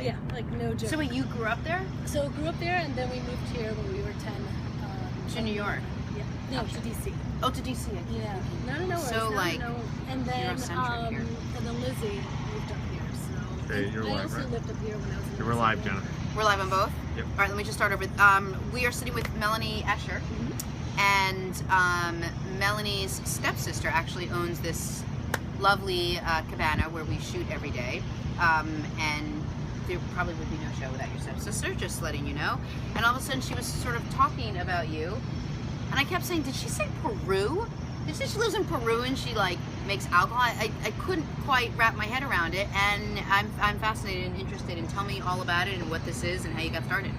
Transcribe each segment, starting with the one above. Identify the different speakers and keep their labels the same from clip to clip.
Speaker 1: Yeah, like no joke.
Speaker 2: So wait, you grew up there?
Speaker 1: So grew up there, and then we moved here when we were 10.
Speaker 2: To New York?
Speaker 1: Yeah. No, to DC.
Speaker 2: Oh, to DC.
Speaker 1: Yeah. No.
Speaker 2: So like,
Speaker 1: and then
Speaker 2: Eurocentric here.
Speaker 1: and then Lizzie moved up here. So
Speaker 3: Okay, you're
Speaker 1: I
Speaker 3: live,
Speaker 1: also
Speaker 3: right?
Speaker 1: lived up here when I was in
Speaker 3: We're live, Jennifer.
Speaker 2: We're live on both?
Speaker 3: Yep.
Speaker 2: All right, let me just start over. We are sitting with Melanie Escher, and Melanie's stepsister actually owns this lovely cabana where we shoot every day. And there probably would be no show without your stepsister, just letting you know. And all of a sudden she was sort of talking about you, and I kept saying, did she say Peru? Did she say she lives in Peru and she like makes alcohol? I couldn't quite wrap my head around it, and I'm fascinated and interested, and tell me all about it and what this is and how you got started.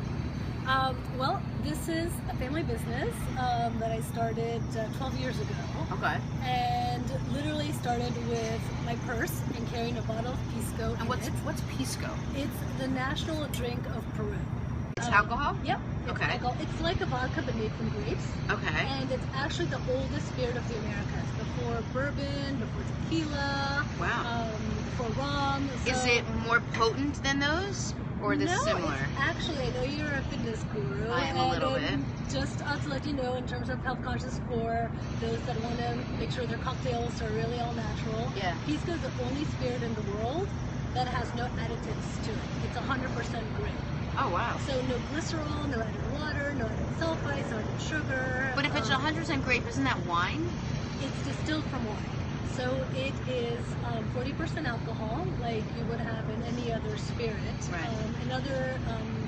Speaker 1: Well, this is a family business that I started 12 years ago.
Speaker 2: Okay.
Speaker 1: And literally started with my purse and carrying a bottle of Pisco.
Speaker 2: And what's Pisco?
Speaker 1: It's the national drink of Peru.
Speaker 2: It's alcohol?
Speaker 1: Yep. It's
Speaker 2: Okay.
Speaker 1: alcohol. It's like a vodka but made from grapes.
Speaker 2: Okay.
Speaker 1: And it's actually the oldest spirit of the Americas. Before bourbon, before tequila.
Speaker 2: Wow.
Speaker 1: Before rum. So
Speaker 2: Is it more potent than those? Or is
Speaker 1: no,
Speaker 2: similar?
Speaker 1: It's actually, I know you're a fitness guru.
Speaker 2: I am a little bit.
Speaker 1: Just to let you know, in terms of health conscious, for those that want to make sure their cocktails are really all natural.
Speaker 2: Yeah.
Speaker 1: Pisco is the only spirit in the world that has no additives to it. It's 100% grape.
Speaker 2: Oh, wow.
Speaker 1: So no glycerol, no added water, no added sulfites, no added sugar.
Speaker 2: But if it's 100% grape, isn't that wine?
Speaker 1: It's distilled from wine. So it is 40% alcohol, like you would have in any other spirit.
Speaker 2: Right.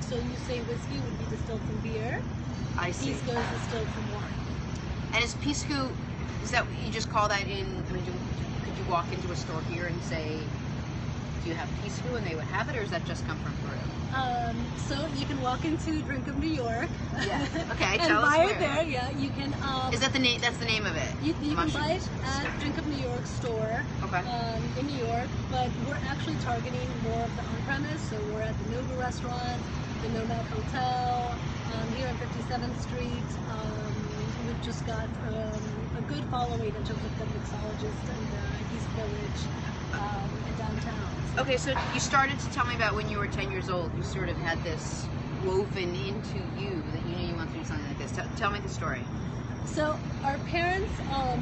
Speaker 1: So you say whiskey would be distilled from beer.
Speaker 2: I see.
Speaker 1: Pisco is distilled from wine.
Speaker 2: And is Pisco, is that what you just call that in, I mean, could you walk into a store here and say, do you have Pisco, and they would have it, or does that just come from Peru?
Speaker 1: So you can walk into Drink of New York.
Speaker 2: Yeah. Okay,
Speaker 1: and
Speaker 2: tell us
Speaker 1: buy
Speaker 2: where.
Speaker 1: it there. Yeah, you can.
Speaker 2: Is that the name? That's the name of it.
Speaker 1: You can
Speaker 2: Macchu.
Speaker 1: buy it at Drink of New York store.
Speaker 2: Okay.
Speaker 1: In New York, but we're actually targeting more of the on-premise. So we're at the Nova restaurant, the Nomad Hotel, here on 57th Street. We've just got a good following in terms of the mixologist and East Village and downtown.
Speaker 2: Okay, so you started to tell me about when you were 10 years old. You sort of had this woven into you that you knew you wanted to do something like this. Tell me the story.
Speaker 1: So our parents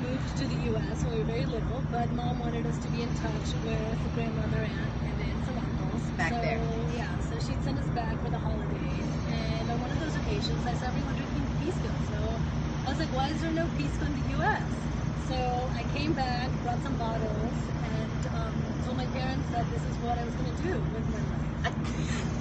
Speaker 1: moved to the U.S. when we were very little, but Mom wanted us to be in touch with a grandmother, aunt, and then some uncles.
Speaker 2: Back there.
Speaker 1: Yeah, so she'd send us back for the holidays, and on one of those occasions, I saw everyone drinking Pisco. So I was like, why is there no Pisco in the U.S.? So I came back, brought some bottles, and told my parents that this is what I was going to do with my life.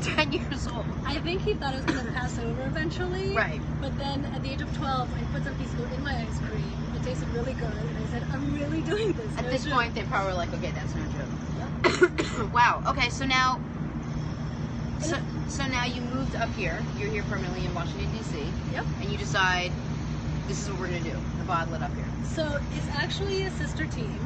Speaker 2: 10 years old.
Speaker 1: I think he thought I was going to pass over eventually.
Speaker 2: Right.
Speaker 1: But then at the age of 12, I put some Pisco in my ice cream. It tasted really good, and I said, I'm really doing this.
Speaker 2: At this point, they probably were like, okay, that's no joke.
Speaker 1: Yep.
Speaker 2: Wow. Okay, so now, so now you moved up here. You're here permanently in Washington, D.C.
Speaker 1: Yep.
Speaker 2: And you decide, this is what we're going to do. The bottle it up here.
Speaker 1: So it's actually a sister team.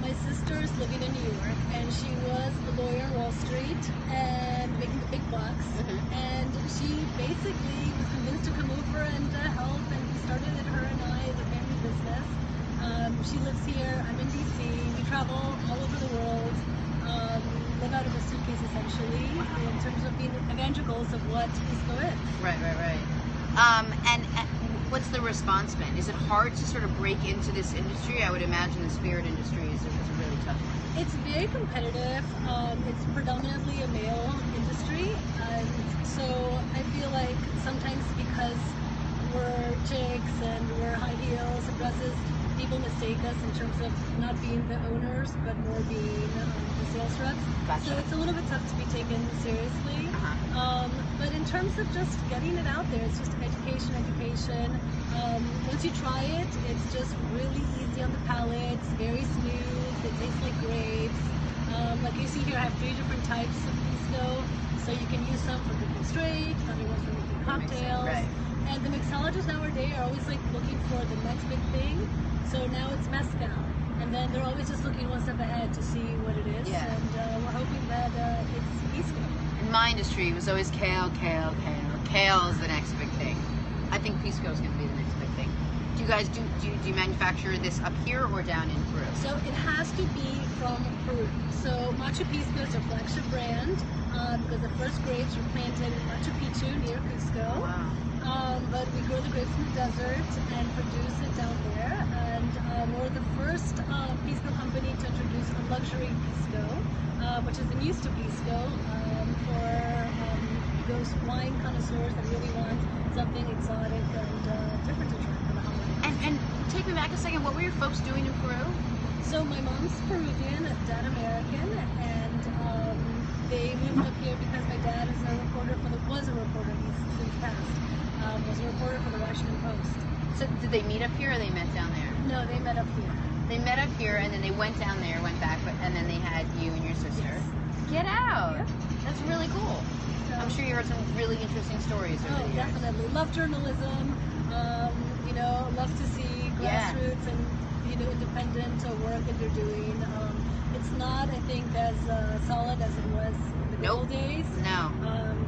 Speaker 1: My sister's living in New York, and she was a lawyer on Wall Street and making the big bucks. And she basically was convinced to come over and help, and we started it, her and I, as a family business. She lives here. I'm in DC. We travel all over the world. Live out of a suitcase essentially, in terms of being evangelicals of what Pisco is.
Speaker 2: Right. And what's the response been? Is it hard to sort of break into this industry? I would imagine the spirit industry is a really tough one.
Speaker 1: It's very competitive. It's predominantly a male industry. So I feel like sometimes because we're chicks and we're high heels and dresses, people mistake us in terms of not being the owners, but more being the sales reps.
Speaker 2: Gotcha.
Speaker 1: So it's a little bit tough to be taken seriously. But in terms of just getting it out there, it's just education. Once you try it, it's just really easy on the palate. It's very smooth. It tastes like grapes. Like you see here, I have 3 different types of Pisco. So you can use some for drinking straight, other ones for making cocktails.
Speaker 2: Right.
Speaker 1: And the mixologists nowadays are always like looking for the next big thing. So now it's mezcal. And then they're always just looking one step ahead to see what it is.
Speaker 2: Yeah.
Speaker 1: And we're hoping that it's Pisco.
Speaker 2: In my industry, it was always kale. Kale is the next big thing. I think Pisco is going to be the next big thing. Do you guys do you manufacture this up here or down in Peru?
Speaker 1: So it has to be from Peru. So Macchu Pisco is our flagship brand. because the first grapes were planted in Machu Picchu near Pisco.
Speaker 2: Wow.
Speaker 1: But we grow the grapes in the desert and produce it down there. And we're the first Pisco company to introduce a luxury Pisco, which is the muse to Pisco, for those wine connoisseurs that really want something exotic and different to try for the holidays.
Speaker 2: And take me back a second. What were your folks doing in Peru?
Speaker 1: So my mom's Peruvian, dad American, and they moved up here because my dad is a reporter was a reporter, he's since passed, was a reporter for the Washington Post.
Speaker 2: So did they meet up here or they met down there?
Speaker 1: No, they met up here.
Speaker 2: They met up here and then they went down there, went back, and then they had you and your sister.
Speaker 1: Yes.
Speaker 2: Get out!
Speaker 1: Yeah.
Speaker 2: That's really cool.
Speaker 1: So,
Speaker 2: I'm sure you heard some really interesting stories over the years.
Speaker 1: Definitely. Love journalism. Love to see grassroots and independent work that they're doing. It's not, I think, as solid as it was in the good old days.
Speaker 2: No.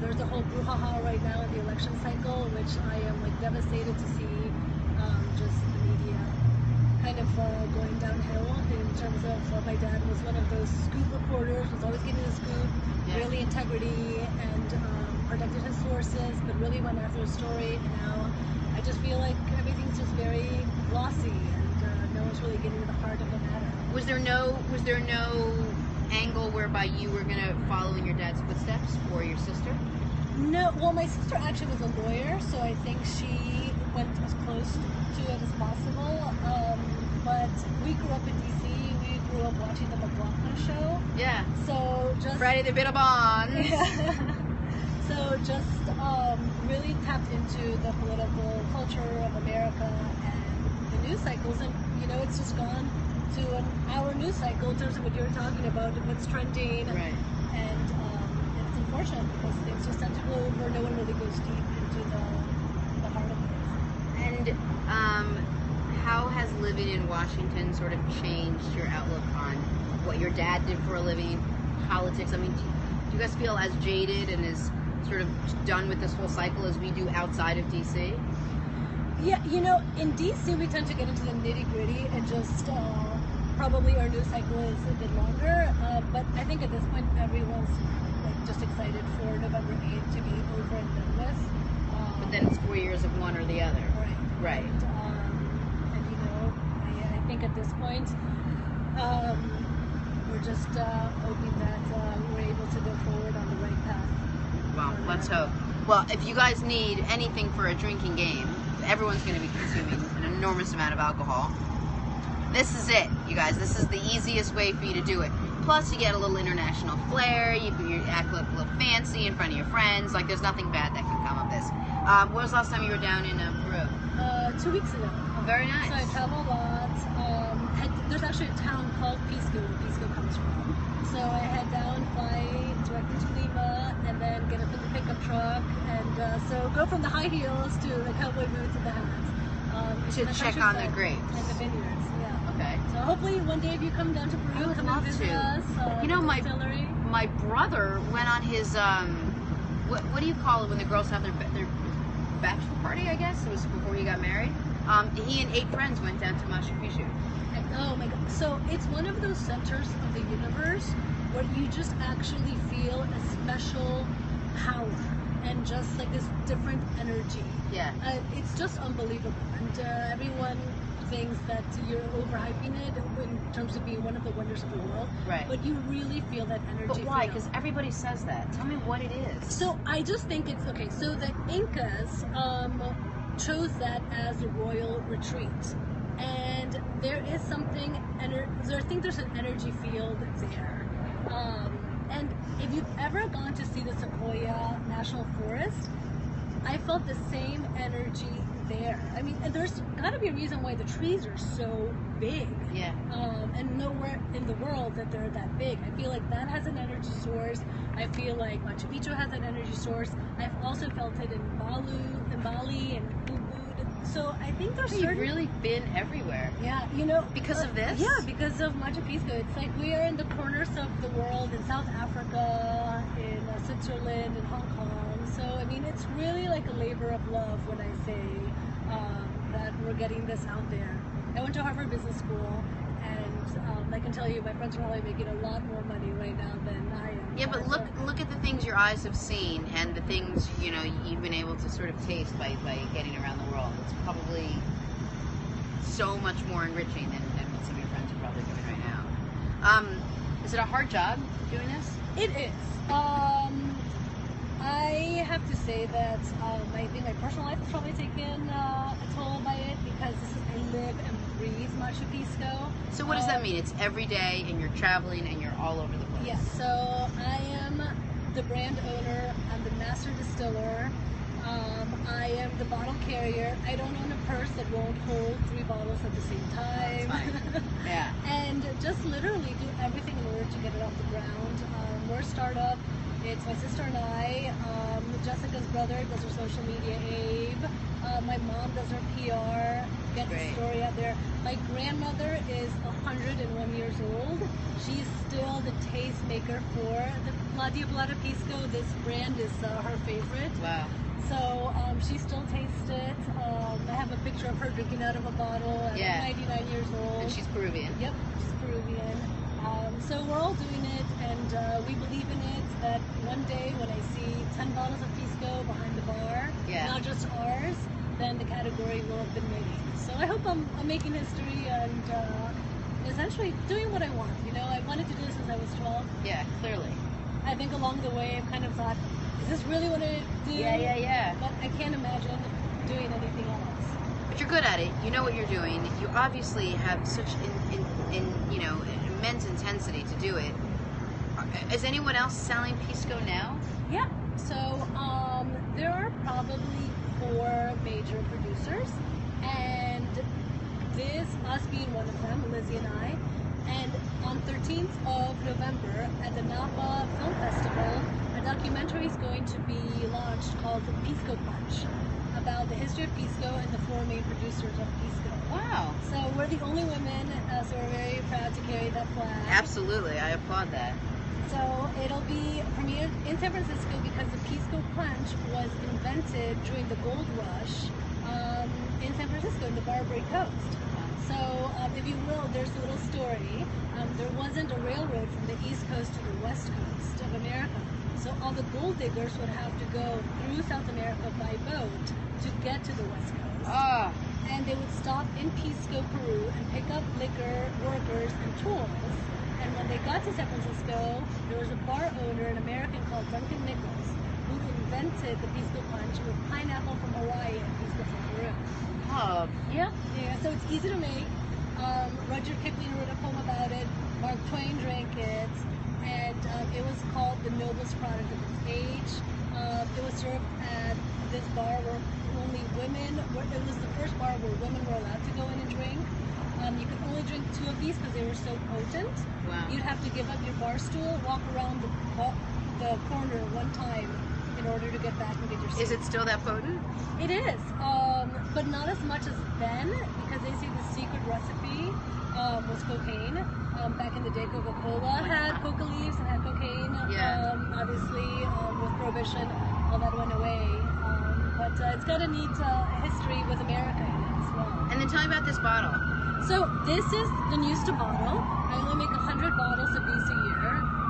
Speaker 1: There's a whole brouhaha right now in the election cycle, which I am devastated to see. Just the media kind of going downhill in terms of my dad was one of those scoop reporters, was always getting the scoop, really integrity and protected his sources, but really went after a story. And now I just feel like everything's just very glossy and no one's really getting to the heart of the matter.
Speaker 2: Was there no angle whereby you were going to follow in your dad's footsteps, or your sister?
Speaker 1: No, well, my sister actually was a lawyer, so I think she went as close to it as possible. But we grew up in DC. We grew up watching the McLaughlin show.
Speaker 2: Yeah.
Speaker 1: So just
Speaker 2: Friday the Bitterbond.
Speaker 1: So just really tapped into the political culture of America and the news cycles, and it's just gone to an hour news cycle in terms of what you were talking about, what's trending,
Speaker 2: Right.
Speaker 1: And it's unfortunate because things just tend to go over. No one really goes deep into the heart of things.
Speaker 2: And how has living in Washington sort of changed your outlook on what your dad did for a living, politics? I mean, do you guys feel as jaded and as sort of done with this whole cycle as we do outside of DC?
Speaker 1: Yeah, in DC we tend to get into the nitty-gritty and just probably our news cycle is a bit longer, but I think at this point everyone's just excited for November 8th to be over and done with.
Speaker 2: But then it's 4 years of one or the other.
Speaker 1: Right.
Speaker 2: Right.
Speaker 1: I think at this point we're just hoping that we're able to go forward on the right path.
Speaker 2: Well, let's hope. Well, if you guys need anything for a drinking game, everyone's going to be consuming an enormous amount of alcohol. This is it, you guys. This is the easiest way for you to do it. Plus, you get a little international flair. You act a little fancy in front of your friends. There's nothing bad that can come of this. When was the last time you were down in Peru?
Speaker 1: 2 weeks ago.
Speaker 2: Oh, very nice.
Speaker 1: So I travel a lot. There's actually a town called Pisco, where Pisco comes from. So I head down, fly directly to Lima, and then get up in the pickup truck, and so go from the high heels to the cowboy boots and the hats.
Speaker 2: To check on the grapes.
Speaker 1: And the vineyards, yeah.
Speaker 2: Okay.
Speaker 1: So hopefully one day if you come down to Peru,
Speaker 2: I would
Speaker 1: come
Speaker 2: love
Speaker 1: and visit
Speaker 2: to.
Speaker 1: us.
Speaker 2: My
Speaker 1: distillery.
Speaker 2: my brother went on his what do you call it when the girls have their bachelor party? I guess it was before he got married. He and 8 friends went down to Machu Picchu.
Speaker 1: Oh my god. So it's one of those centers of the universe where you just actually feel a special power and just this different energy.
Speaker 2: Yeah.
Speaker 1: It's just unbelievable. And everyone thinks that you're overhyping it in terms of being one of the wonders of the world.
Speaker 2: Right.
Speaker 1: But you really feel that energy.
Speaker 2: But why? Because everybody says that. Tell me what it is.
Speaker 1: So I just think it's okay. So the Incas chose that as a royal retreat. And there is something, I think there's an energy field there. And if you've ever gone to see the Sequoia National Forest, I felt the same energy there. I mean, and there's got to be a reason why the trees are so big.
Speaker 2: Yeah.
Speaker 1: And nowhere in the world that they're that big. I feel like that has an energy source. I feel like Machu Picchu has an energy source. I've also felt it in Bali and Ubud. So I think there's
Speaker 2: You've really been everywhere.
Speaker 1: Yeah,
Speaker 2: Because of this?
Speaker 1: Yeah, because of Machu Picchu. It's like we are in the corners of the world, in South Africa, in Switzerland, in Hong Kong. So I mean, it's really like a labor of love when I say that we're getting this out there. I went to Harvard Business School, and I can tell you, my friends are probably making a lot more money right now than I am.
Speaker 2: Yeah, but look at the things your eyes have seen and the things, you know, you've been able to sort of taste by getting around the world. It's probably so much more enriching than what some of your friends are probably doing right now. Is it a hard job doing this?
Speaker 1: It is. I have to say that I think my personal life is probably taken a toll by it, because I live and breathe Macchu Pisco.
Speaker 2: So what does that mean? It's every day, and you're traveling, and you're all over the place.
Speaker 1: Yes. So I am the brand owner. I'm the master distiller. I am the bottle carrier. I don't own a purse that won't hold 3 bottles at the same time.
Speaker 2: That's fine. Yeah.
Speaker 1: And just literally do everything in order to get it off the ground. We're a startup. It's my sister and I. Jessica's brother does her social media, Abe. My mom does her PR, gets the story out there. My grandmother is 101 years old. She's still the taste maker for the La Diablada Pisco. This brand is her favorite.
Speaker 2: Wow.
Speaker 1: So she still tastes it. I have a picture of her drinking out of a bottle at 99 years old.
Speaker 2: And she's Peruvian.
Speaker 1: Yep, she's Peruvian. So we're all doing it, and we believe in it, that one day when I see 10 bottles of Pisco behind the bar, not just ours, then the category will have been made. So I hope I'm making history and essentially doing what I want. You know, I wanted to do this since I was 12.
Speaker 2: Yeah, clearly.
Speaker 1: I think along the way I've kind of thought, is this really what I do?
Speaker 2: Yeah.
Speaker 1: But I can't imagine doing anything else.
Speaker 2: But you're good at it. You know what you're doing. You obviously have such you know, immense intensity to do it. Is anyone else selling Pisco now?
Speaker 1: Yeah. So there are probably 4 major producers, and this, us being one of them, Lizzie and I. And on 13th of November at the Napa Film Festival, a documentary is going to be launched called Pisco Punch, about the history of Pisco and the 4 main producers of Pisco.
Speaker 2: Wow.
Speaker 1: So we're the only women, so we're very proud to carry that flag.
Speaker 2: Absolutely, I applaud that.
Speaker 1: So it'll be premiered in San Francisco because the Pisco Punch was invented during the gold rush in San Francisco, in the Barbary Coast. So if you will, there's a little story. There wasn't a railroad from the East Coast to the West Coast of America. So all the gold diggers would have to go through South America by boat to get to the West Coast. And they would stop in Pisco, Peru, and pick up liquor, workers, and tools. And when they got to San Francisco, there was a bar owner, an American called Duncan Nichols, who invented the Pisco Punch with pineapple from Hawaii and Pisco from Peru. Yeah, so it's easy to make. Rudyard Kipling wrote a poem about it. Mark Twain drank it, and it was called the noblest product of its age. It was served at this bar where only women, it was the first bar where women were allowed to go in and drink. You could only drink 2 of these because they were so potent.
Speaker 2: Wow.
Speaker 1: You'd have to give up your bar stool, walk around the corner one time in order to get back and get your seat.
Speaker 2: Is it still that potent?
Speaker 1: It is, but not as much as then, because they say the secret recipe was cocaine. Back in the day, Coca-Cola had coca leaves and had cocaine. Obviously, with Prohibition, all that went away. But it's got a neat history with America in it as well.
Speaker 2: And then tell me about this bottle.
Speaker 1: So this is the Nusta bottle. I only make 100 bottles of these a year.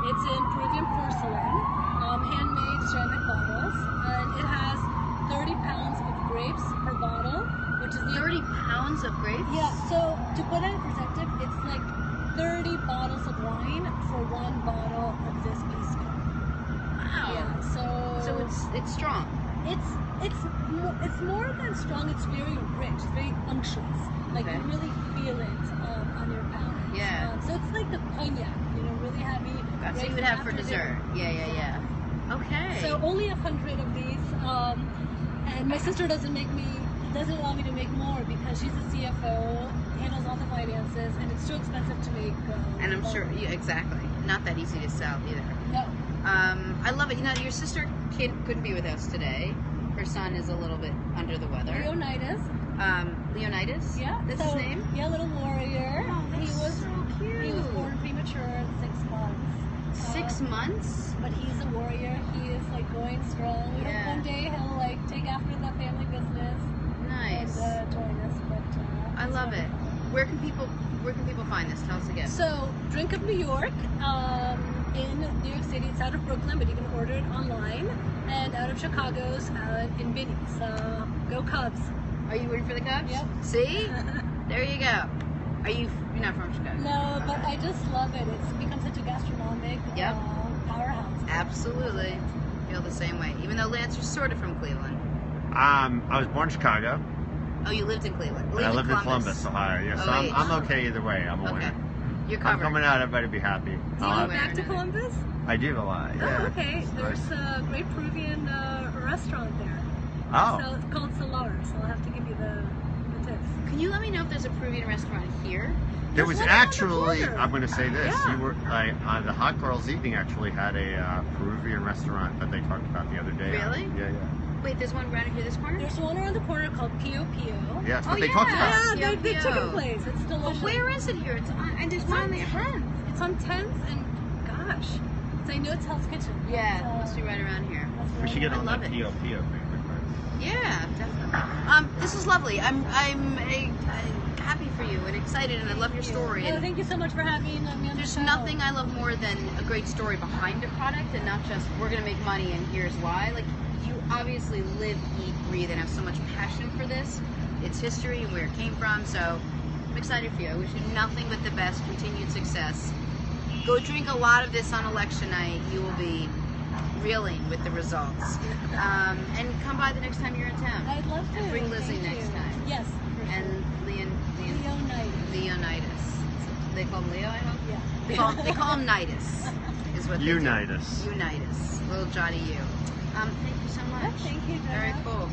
Speaker 1: It's in Peruvian porcelain, handmade ceramic bottles, and it has 30 pounds of grapes per bottle, which is
Speaker 2: 30 pounds of grapes?
Speaker 1: Yeah, so to put it in perspective, it's like 30 bottles of wine for 1 bottle of this Pisco.
Speaker 2: Wow.
Speaker 1: Yeah,
Speaker 2: so it's strong.
Speaker 1: It's more than strong. It's very rich. It's very unctuous. Like you really feel it on your palate.
Speaker 2: Yeah.
Speaker 1: So it's like the cognac, you know, really heavy.
Speaker 2: So you would have for dessert. Yeah. Okay.
Speaker 1: So only 100 of these, and my sister doesn't allow me to make more because she's a CFO, handles all the finances, and it's too expensive to make.
Speaker 2: And I'm sure, exactly, not that easy to sell either.
Speaker 1: No.
Speaker 2: I love it. You know, your sister couldn't be with us today. Her son is a little bit under the weather.
Speaker 1: Leonidas.
Speaker 2: Leonidas?
Speaker 1: Yeah.
Speaker 2: That's his name?
Speaker 1: Yeah, little warrior.
Speaker 2: Oh, that's so cute.
Speaker 1: He was born premature at 6 months.
Speaker 2: 6 months?
Speaker 1: But he's a warrior. He is like going strong. We hope one day he'll like take after the family business.
Speaker 2: Nice.
Speaker 1: And join us. But
Speaker 2: I love it. where can people find this? Tell us again.
Speaker 1: So, Drink of New York, in New York City. It's out of Brooklyn, but you can order it online. And out of Chicago's in Vinny. So, go Cubs.
Speaker 2: Are you rooting for the Cubs?
Speaker 1: Yep.
Speaker 2: See? There you go. You're not from Chicago?
Speaker 1: No, but I just love it. It's become such a gastronomic powerhouse.
Speaker 2: Absolutely. Feel the same way. Even though Lance, you're sort of from Cleveland.
Speaker 3: I was born in Chicago.
Speaker 2: Oh, you lived in Cleveland.
Speaker 3: I lived in Columbus, Ohio. Yeah, so I'm okay either way. I'm a winner.
Speaker 2: You're
Speaker 3: I'm
Speaker 2: covered.
Speaker 3: coming out. Everybody be happy.
Speaker 1: Do you go back to Columbus?
Speaker 3: I do a lot. Yeah.
Speaker 1: Oh, okay.
Speaker 3: It's
Speaker 1: There's
Speaker 3: nice.
Speaker 1: a great Peruvian restaurant there.
Speaker 3: Oh.
Speaker 1: So it's called Solar. So I'll have to give you the tips.
Speaker 2: Can you let me know if there's a Peruvian restaurant here?
Speaker 3: There was
Speaker 1: one on the
Speaker 3: actually,
Speaker 1: corner.
Speaker 3: I'm going to say this,
Speaker 1: Yeah.
Speaker 3: you were the Hot Girls Evening actually had a Peruvian restaurant that they talked about the other day.
Speaker 2: Really?
Speaker 3: Yeah, yeah.
Speaker 2: Wait, there's one right here, this corner?
Speaker 1: There's one around the corner called Pio Pio.
Speaker 3: Yeah, that's what
Speaker 2: Oh,
Speaker 3: they
Speaker 2: yeah.
Speaker 3: talked about.
Speaker 1: Yeah,
Speaker 2: Pio
Speaker 1: the
Speaker 2: Pio.
Speaker 1: chicken place. It's delicious.
Speaker 2: But where is it here? And there's
Speaker 1: It's
Speaker 2: one
Speaker 1: on
Speaker 2: on the
Speaker 1: 10th. It's on 10th and gosh. So I know it's Hell's Kitchen.
Speaker 2: Yeah,
Speaker 1: It's,
Speaker 2: it must be right around here.
Speaker 1: that's
Speaker 3: We
Speaker 1: right.
Speaker 3: should get
Speaker 2: I
Speaker 3: on
Speaker 2: love
Speaker 3: that
Speaker 2: it.
Speaker 3: P.O.P.O. thing.
Speaker 2: Yeah, definitely. This is lovely. I'm happy for you and excited, and I love your story.
Speaker 1: Oh,
Speaker 2: And
Speaker 1: thank you so much for having me on the
Speaker 2: there's
Speaker 1: show.
Speaker 2: nothing I love more than a great story behind a product, and not just we're gonna make money and here's why. Like, you obviously live, eat, breathe, and have so much passion for this. Its history and where it came from. So I'm excited for you. I wish you nothing but the best, continued success. Go drink a lot of this on election night. You will be reeling with the results. And come by the next time you're in town.
Speaker 1: I'd love to.
Speaker 2: And bring Lizzie
Speaker 1: Thank
Speaker 2: next
Speaker 1: you.
Speaker 2: time.
Speaker 1: Yes, for sure.
Speaker 2: And Leonidas. They call him Leo, I hope?
Speaker 1: Yeah.
Speaker 2: They call him Nidus, is what they do.
Speaker 3: Unitas.
Speaker 2: Unitas. Little Johnny U. Thank you so much.
Speaker 1: Thank you, Jenna.
Speaker 2: Very cool.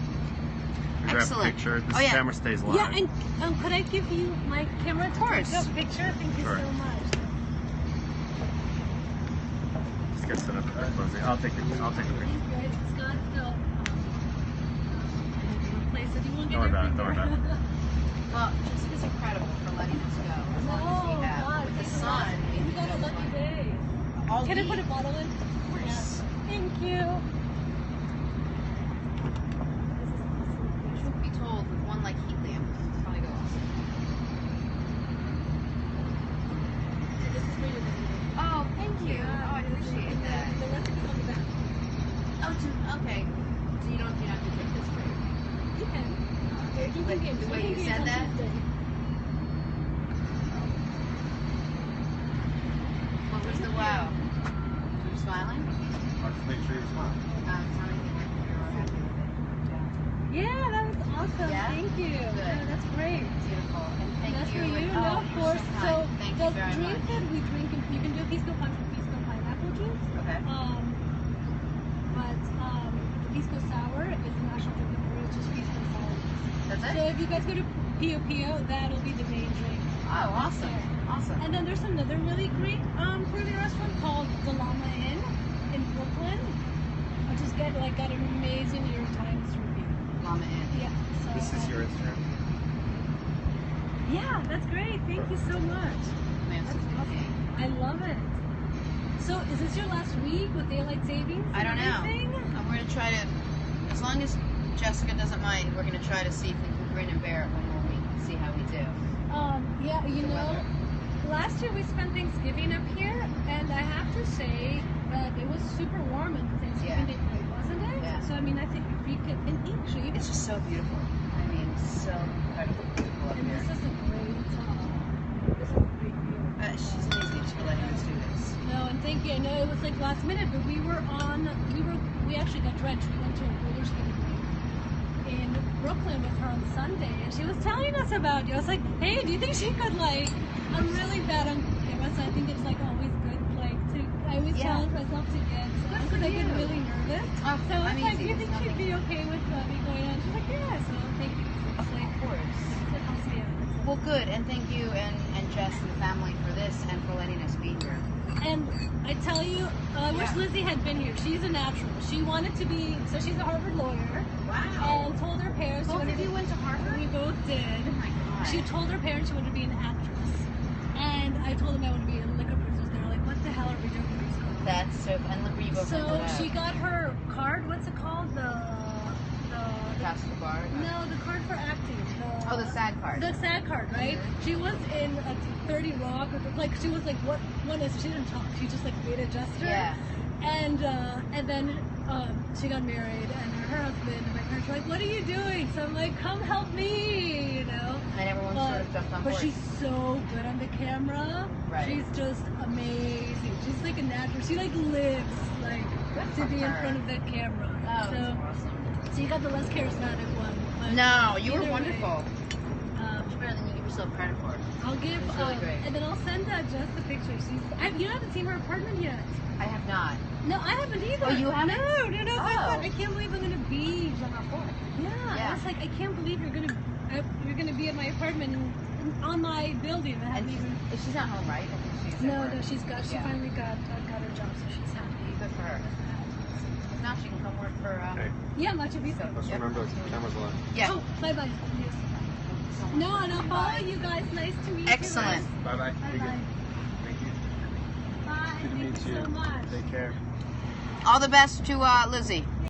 Speaker 3: We grab a
Speaker 2: Excellent.
Speaker 3: picture. This
Speaker 2: Oh, yeah.
Speaker 3: camera stays live.
Speaker 1: Yeah, and could I give you my camera to
Speaker 2: course.
Speaker 1: take a picture? Thank you
Speaker 3: Sure.
Speaker 1: so much.
Speaker 3: Just get set up for that closing. I'll take a picture.
Speaker 1: Thank you. It's got the place that you won't get
Speaker 3: Don't worry about it,
Speaker 1: everywhere.
Speaker 3: don't worry about it.
Speaker 2: Well, Jessica's incredible for letting us go. As long as we have.
Speaker 1: God,
Speaker 2: With the
Speaker 1: thank
Speaker 2: sun.
Speaker 1: you. We got a lucky day.
Speaker 2: All
Speaker 1: Can I
Speaker 2: week.
Speaker 1: put a bottle in?
Speaker 2: Of course.
Speaker 1: Yes. Thank you.
Speaker 2: Truth be told, with one like heat lamp, it'd probably go awesome.
Speaker 1: This is for you.
Speaker 2: Oh, thank you. Oh, I appreciate that.
Speaker 1: The recipe's on the back.
Speaker 2: Oh, okay. So you don't have to take this for you.
Speaker 1: You can.
Speaker 2: Like, the way you said that? What was the wow? You're smiling?
Speaker 3: I'll just make sure you smile.
Speaker 2: Telling me you're all happy with it.
Speaker 1: Yeah, that was awesome.
Speaker 2: Yeah?
Speaker 1: Thank you.
Speaker 2: Good.
Speaker 1: Yeah, that's great.
Speaker 2: Beautiful. And thank
Speaker 1: That's
Speaker 2: you.
Speaker 1: for you.
Speaker 2: And,
Speaker 1: No,
Speaker 2: oh,
Speaker 1: of
Speaker 2: you're
Speaker 1: course.
Speaker 2: so
Speaker 1: So
Speaker 2: kind. Thank
Speaker 1: the
Speaker 2: you very
Speaker 1: drink
Speaker 2: much.
Speaker 1: that we drink, you can do Pisco punch with Pisco pineapple juice.
Speaker 2: Okay.
Speaker 1: But the Pisco sour is the national drink of Peru. It's just Pisco sour.
Speaker 2: That's
Speaker 1: So
Speaker 2: it?
Speaker 1: if you guys go to Pio Pio, that'll be the main drink.
Speaker 2: Oh, awesome.
Speaker 1: There.
Speaker 2: Awesome.
Speaker 1: And then there's another really great Peruvian restaurant called the Llama Inn in Brooklyn, which is got an amazing New York Times review.
Speaker 2: Mama Ann.
Speaker 1: Yeah. So,
Speaker 3: This is your Instagram?
Speaker 1: Yeah, that's great. Thank you so much.
Speaker 2: Lance
Speaker 1: That's
Speaker 2: is
Speaker 1: awesome.
Speaker 2: amazing.
Speaker 1: I love it. So is this your last week with daylight savings?
Speaker 2: I don't
Speaker 1: and
Speaker 2: know.
Speaker 1: everything?
Speaker 2: We're going to try to, as long as Jessica doesn't mind, we're going to try to see if we can grin and bear it one more week and see how we do.
Speaker 1: Yeah, you
Speaker 2: The
Speaker 1: know,
Speaker 2: weather.
Speaker 1: last year we spent Thanksgiving up here, and I have to say that it was super warm in Thanksgiving
Speaker 2: Yeah.
Speaker 1: Day, wasn't it?
Speaker 2: Yeah.
Speaker 1: So I mean, I think if you could, and actually,
Speaker 2: It's just so beautiful. I mean, so incredibly beautiful up
Speaker 1: and
Speaker 2: here.
Speaker 1: this is a great view.
Speaker 2: She's amazing for letting us do this.
Speaker 1: No, and thank you. I know it was like last minute, but we actually got drenched. We went to a roller skating rink in Brooklyn with her on Sunday, and she was telling us about you. I was like, hey, do you think she could I'm really bad on camera, so I think it's always good I always
Speaker 2: Yeah.
Speaker 1: challenge myself to get
Speaker 2: Good for
Speaker 1: because I get
Speaker 2: you.
Speaker 1: really nervous.
Speaker 2: Oh,
Speaker 1: So I was
Speaker 2: I'm
Speaker 1: like,
Speaker 2: easy.
Speaker 1: do you think
Speaker 2: It's
Speaker 1: she'd be
Speaker 2: nothing.
Speaker 1: okay with me going on? She's like, yeah. So thank you.
Speaker 2: Of course.
Speaker 1: It helps me out.
Speaker 2: Well, good, and thank you and Jess and the family for this and for letting us be here.
Speaker 1: And I tell you, I wish
Speaker 2: Yeah.
Speaker 1: Lizzie had been here. She's a natural. She wanted to be, so she's a Harvard lawyer.
Speaker 2: Wow.
Speaker 1: And told her parents she
Speaker 2: Both
Speaker 1: wanted
Speaker 2: of you
Speaker 1: to,
Speaker 2: went to Harvard?
Speaker 1: we both did.
Speaker 2: Oh my God.
Speaker 1: She told her parents she wanted to be an actress. And I told them I wanted to be a liquor producer. They were like, what the hell are we doing with these girls?
Speaker 2: That's so, and look where you both
Speaker 1: So
Speaker 2: ended up.
Speaker 1: she got her card, what's it called? The
Speaker 2: Castle Bar.
Speaker 1: no, the card for acting.
Speaker 2: Oh, the SAG card.
Speaker 1: The SAG card, right? She was in 30 Rock, like she was like what is she didn't talk. She just like made a gesture.
Speaker 2: Yeah.
Speaker 1: And then she got married, and her husband and my parents were like, "What are you doing?" So I'm like, "Come help me," you know.
Speaker 2: And everyone sort of jumped on board.
Speaker 1: But she's so good on the camera.
Speaker 2: Right.
Speaker 1: She's just amazing. She's like a natural. She like lives like to be in front of that camera.
Speaker 2: Oh,
Speaker 1: so,
Speaker 2: that's awesome.
Speaker 1: So you got the less charismatic one. But
Speaker 2: No, you were
Speaker 1: either way,
Speaker 2: wonderful. Much better than you give yourself credit for.
Speaker 1: I'll give,
Speaker 2: It's really great.
Speaker 1: and then I'll send Jess the picture. You haven't seen her apartment yet.
Speaker 2: I have not.
Speaker 1: No, I haven't either.
Speaker 2: Oh, you haven't?
Speaker 1: No.
Speaker 2: Oh.
Speaker 1: I can't believe I'm gonna be. Yeah. I was like, I can't believe you're gonna be at my apartment on my building. I haven't even.
Speaker 2: She's not home, right? I think she's
Speaker 1: No,
Speaker 2: at work.
Speaker 1: she finally got her job, so she's happy.
Speaker 2: Good for her. If not, she can come work for.
Speaker 3: Okay.
Speaker 1: Yeah, Macchu Pisco.
Speaker 3: Let's remember the camera's on.
Speaker 2: Yeah.
Speaker 1: Oh, bye. No, and I'll follow you guys. Nice to meet
Speaker 2: Excellent.
Speaker 1: you.
Speaker 3: Bye bye.
Speaker 1: Bye.
Speaker 3: Thank you.
Speaker 1: Bye.
Speaker 3: Good to
Speaker 1: Thank
Speaker 3: meet
Speaker 1: you
Speaker 3: you.
Speaker 1: so much.
Speaker 3: Take care.
Speaker 2: All the best to Lizzie.